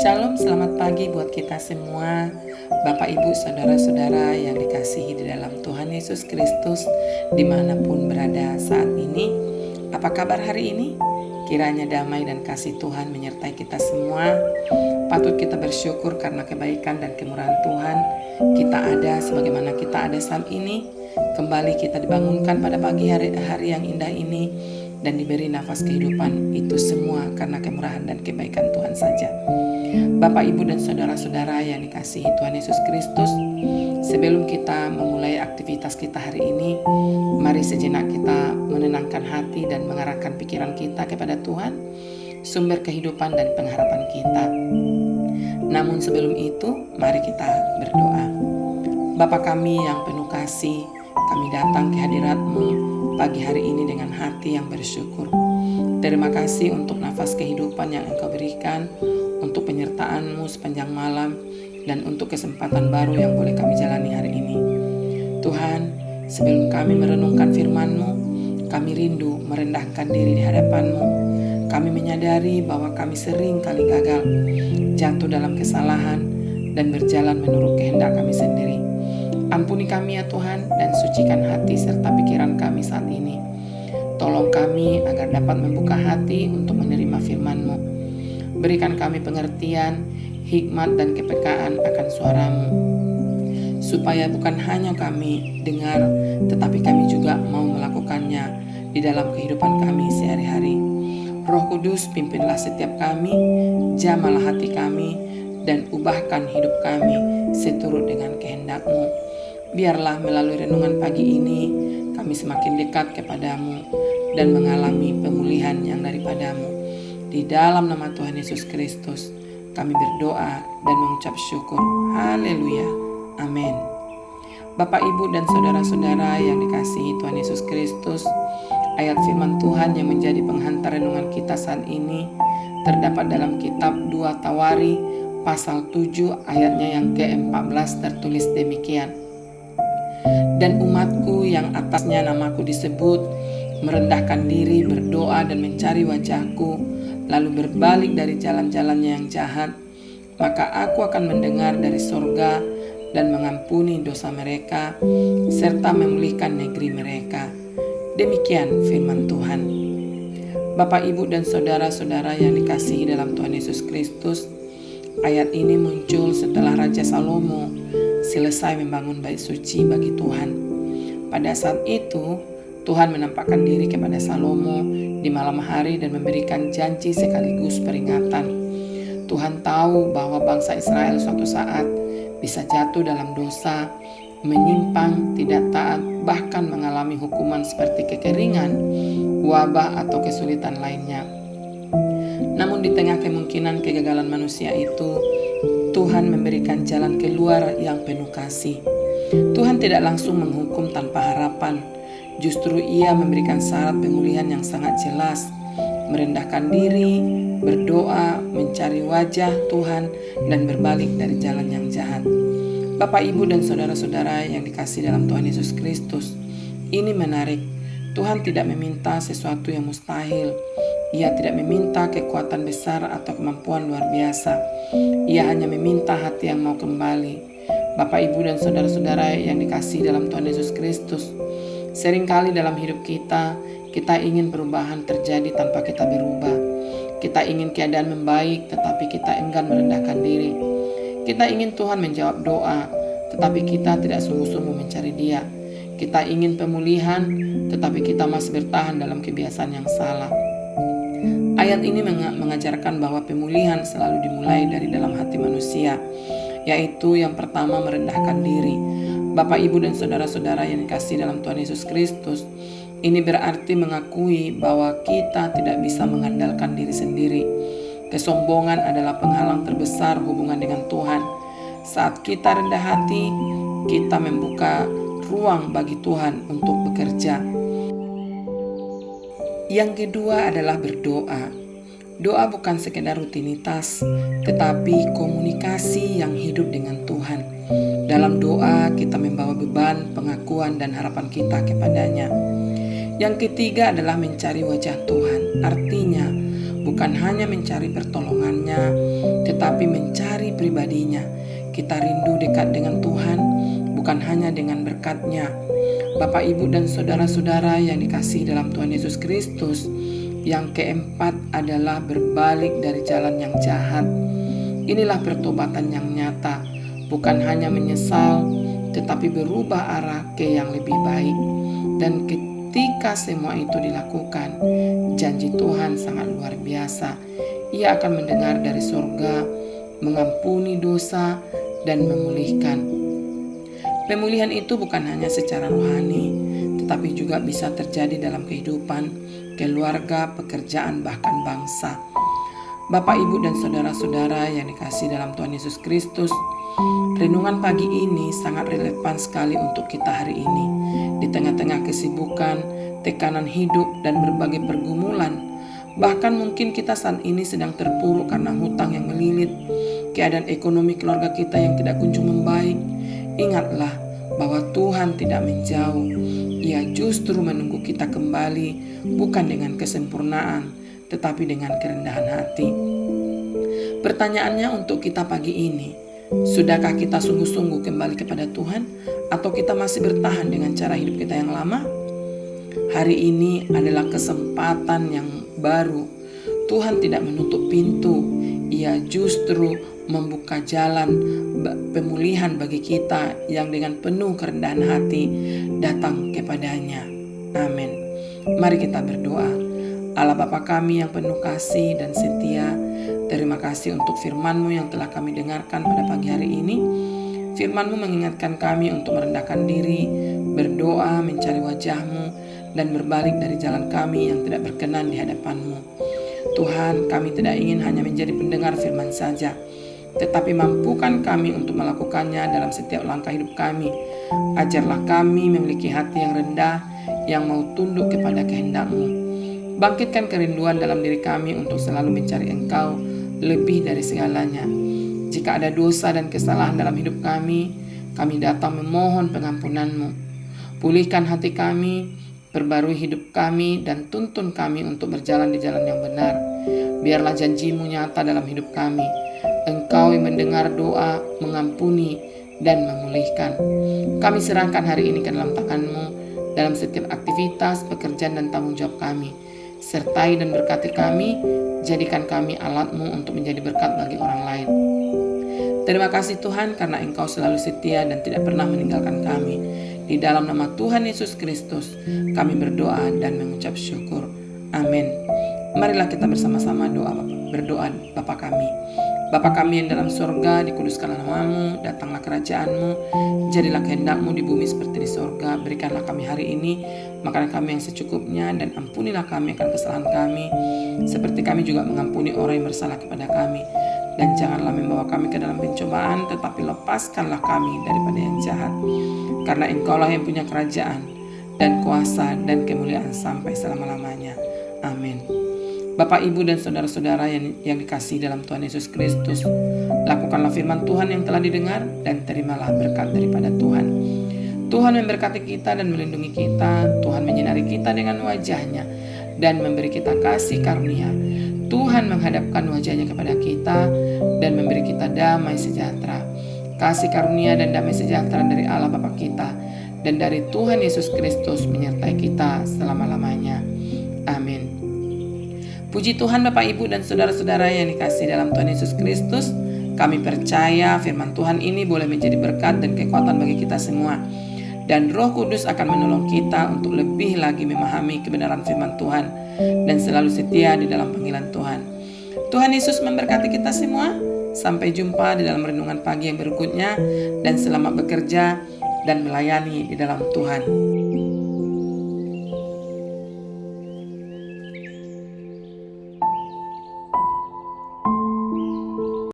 Shalom, selamat pagi buat kita semua, Bapak Ibu, Saudara-saudara yang dikasihi di dalam Tuhan Yesus Kristus dimanapun berada saat ini. Apa kabar hari ini? Kiranya damai dan kasih Tuhan menyertai kita semua. Patut kita bersyukur karena kebaikan dan kemurahan Tuhan. Kita ada sebagaimana kita ada saat ini. Kembali kita dibangunkan pada pagi hari yang indah ini dan diberi nafas kehidupan. Itu semua karena kemurahan dan kebaikan Tuhan saja. Bapak, Ibu, dan saudara-saudara yang dikasihi Tuhan Yesus Kristus, sebelum kita memulai aktivitas kita hari ini, mari sejenak kita menenangkan hati dan mengarahkan pikiran kita kepada Tuhan, sumber kehidupan dan pengharapan kita. Namun sebelum itu, mari kita berdoa. Bapa kami yang penuh kasih, kami datang ke hadirat-Mu pagi hari ini dengan hati yang bersyukur. Terima kasih untuk nafas kehidupan yang Engkau berikan, untuk penyertaan-Mu sepanjang malam, dan untuk kesempatan baru yang boleh kami jalani hari ini. Tuhan, sebelum kami merenungkan firman-Mu, kami rindu merendahkan diri di hadapan-Mu. Kami menyadari bahwa kami sering kali gagal, jatuh dalam kesalahan, dan berjalan menurut kehendak kami sendiri. Ampuni kami ya Tuhan, dan sucikan hati serta pikiran kami saat ini. Tolong kami agar dapat membuka hati untuk menerima firman-Mu. Berikan kami pengertian, hikmat, dan kepekaan akan suara-Mu, supaya bukan hanya kami dengar, tetapi kami juga mau melakukannya di dalam kehidupan kami sehari-hari. Roh Kudus, pimpinlah setiap kami, jamalah hati kami, dan ubahkan hidup kami seturut dengan kehendak-Mu. Biarlah melalui renungan pagi ini, kami semakin dekat kepadamu dan mengalami pemulihan yang daripada-Mu. Di dalam nama Tuhan Yesus Kristus, kami berdoa dan mengucap syukur. Haleluya. Amin. Bapak, Ibu, dan saudara-saudara yang dikasihi Tuhan Yesus Kristus, ayat firman Tuhan yang menjadi penghantar renungan kita saat ini terdapat dalam kitab 2 Tawari pasal 7 ayatnya yang ke-14, tertulis demikian. Dan umatku yang atasnya namaku disebut, merendahkan diri, berdoa dan mencari wajahku, lalu berbalik dari jalan-jalannya yang jahat, maka aku akan mendengar dari sorga dan mengampuni dosa mereka, serta memulihkan negeri mereka. Demikian firman Tuhan. Bapak, Ibu, dan saudara-saudara yang dikasihi dalam Tuhan Yesus Kristus, ayat ini muncul setelah Raja Salomo selesai membangun bait suci bagi Tuhan. Pada saat itu, Tuhan menampakkan diri kepada Salomo di malam hari dan memberikan janji sekaligus peringatan. Tuhan tahu bahwa bangsa Israel suatu saat bisa jatuh dalam dosa, menyimpang, tidak taat, bahkan mengalami hukuman seperti kekeringan, wabah, atau kesulitan lainnya. Namun di tengah kemungkinan kegagalan manusia itu, Tuhan memberikan jalan keluar yang penuh kasih. Tuhan tidak langsung menghukum tanpa harapan. Justru Ia memberikan syarat pemulihan yang sangat jelas, merendahkan diri, berdoa, mencari wajah Tuhan, dan berbalik dari jalan yang jahat. Bapak, Ibu, dan saudara-saudara yang dikasihi dalam Tuhan Yesus Kristus, ini menarik. Tuhan tidak meminta sesuatu yang mustahil. Ia tidak meminta kekuatan besar atau kemampuan luar biasa. Ia hanya meminta hati yang mau kembali. Bapak, Ibu, dan saudara-saudara yang dikasihi dalam Tuhan Yesus Kristus, seringkali dalam hidup kita ingin perubahan terjadi tanpa kita berubah. Kita ingin keadaan membaik, tetapi kita enggan merendahkan diri. Kita ingin Tuhan menjawab doa, tetapi kita tidak sungguh-sungguh mencari Dia. Kita ingin pemulihan, tetapi kita masih bertahan dalam kebiasaan yang salah. Ayat ini mengajarkan bahwa pemulihan selalu dimulai dari dalam hati manusia, yaitu yang pertama merendahkan diri. Bapak, Ibu, dan saudara-saudara yang dikasihi dalam Tuhan Yesus Kristus, ini berarti mengakui bahwa kita tidak bisa mengandalkan diri sendiri. Kesombongan adalah penghalang terbesar hubungan dengan Tuhan. Saat kita rendah hati, kita membuka ruang bagi Tuhan untuk bekerja. Yang kedua adalah berdoa. Doa bukan sekedar rutinitas, tetapi komunikasi yang hidup dengan Tuhan. Dalam doa kita membawa beban, pengakuan, dan harapan kita kepadanya. Yang ketiga adalah mencari wajah Tuhan. Artinya bukan hanya mencari pertolongannya, tetapi mencari pribadinya. Kita rindu dekat dengan Tuhan, bukan hanya dengan berkat-Nya. Bapak, Ibu, dan saudara-saudara yang dikasihi dalam Tuhan Yesus Kristus, yang keempat adalah berbalik dari jalan yang jahat. Inilah pertobatan yang nyata, bukan hanya menyesal, tetapi berubah arah ke yang lebih baik. Dan ketika semua itu dilakukan, janji Tuhan sangat luar biasa. Ia akan mendengar dari surga, mengampuni dosa, dan memulihkan. Pemulihan itu bukan hanya secara rohani, tetapi juga bisa terjadi dalam kehidupan, keluarga, pekerjaan, bahkan bangsa. Bapak, Ibu, dan saudara-saudara yang dikasihi dalam Tuhan Yesus Kristus, renungan pagi ini sangat relevan sekali untuk kita hari ini. Di tengah-tengah kesibukan, tekanan hidup, dan berbagai pergumulan, bahkan mungkin kita saat ini sedang terpuruk karena hutang yang melilit, keadaan ekonomi keluarga kita yang tidak kunjung membaik. Ingatlah bahwa Tuhan tidak menjauh. Ia justru menunggu kita kembali, bukan dengan kesempurnaan, tetapi dengan kerendahan hati. Pertanyaannya untuk kita pagi ini, sudahkah kita sungguh-sungguh kembali kepada Tuhan, atau kita masih bertahan dengan cara hidup kita yang lama? Hari ini adalah kesempatan yang baru. Tuhan tidak menutup pintu, Ia justru membuka jalan pemulihan bagi kita yang dengan penuh kerendahan hati datang kepadanya. Amin. Mari kita berdoa. Allah Bapa kami yang penuh kasih dan setia, terima kasih untuk firman-Mu yang telah kami dengarkan pada pagi hari ini. Firman-Mu mengingatkan kami untuk merendahkan diri, berdoa, mencari wajah-Mu, dan berbalik dari jalan kami yang tidak berkenan di hadapan-Mu. Tuhan, kami tidak ingin hanya menjadi pendengar firman saja, tetapi mampukan kami untuk melakukannya dalam setiap langkah hidup kami. Ajarlah kami memiliki hati yang rendah, yang mau tunduk kepada kehendak-Mu. Bangkitkan kerinduan dalam diri kami untuk selalu mencari Engkau lebih dari segalanya. Jika ada dosa dan kesalahan dalam hidup kami datang memohon pengampunan-Mu. Pulihkan hati kami, perbarui hidup kami, dan tuntun kami untuk berjalan di jalan yang benar. Biarlah janji-Mu nyata dalam hidup kami. Engkau yang mendengar doa, mengampuni, dan memulihkan. Kami serahkan hari ini ke dalam tangan-Mu, dalam setiap aktivitas, pekerjaan, dan tanggung jawab kami. Sertai dan berkati kami, jadikan kami alat-Mu untuk menjadi berkat bagi orang lain. Terima kasih Tuhan, karena Engkau selalu setia dan tidak pernah meninggalkan kami. Di dalam nama Tuhan Yesus Kristus, kami berdoa dan mengucap syukur. Amin. Marilah kita bersama-sama berdoa Bapa kami. Bapa kami yang dalam surga, dikuduskanlah nama-Mu, datanglah kerajaan-Mu, jadilah kehendak-Mu di bumi seperti di surga. Berikanlah kami hari ini makanan kami yang secukupnya, dan ampunilah kami akan kesalahan kami, seperti kami juga mengampuni orang yang bersalah kepada kami. Dan janganlah membawa kami ke dalam pencobaan, tetapi lepaskanlah kami daripada yang jahat. Karena Engkaulah yang punya kerajaan, dan kuasa, dan kemuliaan sampai selama-lamanya. Amin. Bapak, Ibu, dan saudara-saudara yang dikasihi dalam Tuhan Yesus Kristus, lakukanlah firman Tuhan yang telah didengar, dan terimalah berkat daripada Tuhan. Tuhan memberkati kita dan melindungi kita. Tuhan menyinari kita dengan wajah-Nya dan memberi kita kasih karunia. Tuhan menghadapkan wajah-Nya kepada kita dan memberi kita damai sejahtera. Kasih karunia dan damai sejahtera dari Allah Bapa kita dan dari Tuhan Yesus Kristus menyertai kita selama-lamanya. Amin. Puji Tuhan Bapak, Ibu, dan saudara-saudara yang dikasihi dalam Tuhan Yesus Kristus. Kami percaya firman Tuhan ini boleh menjadi berkat dan kekuatan bagi kita semua. Dan Roh Kudus akan menolong kita untuk lebih lagi memahami kebenaran firman Tuhan dan selalu setia di dalam panggilan Tuhan. Tuhan Yesus memberkati kita semua. Sampai jumpa di dalam renungan pagi yang berikutnya, dan selamat bekerja dan melayani di dalam Tuhan.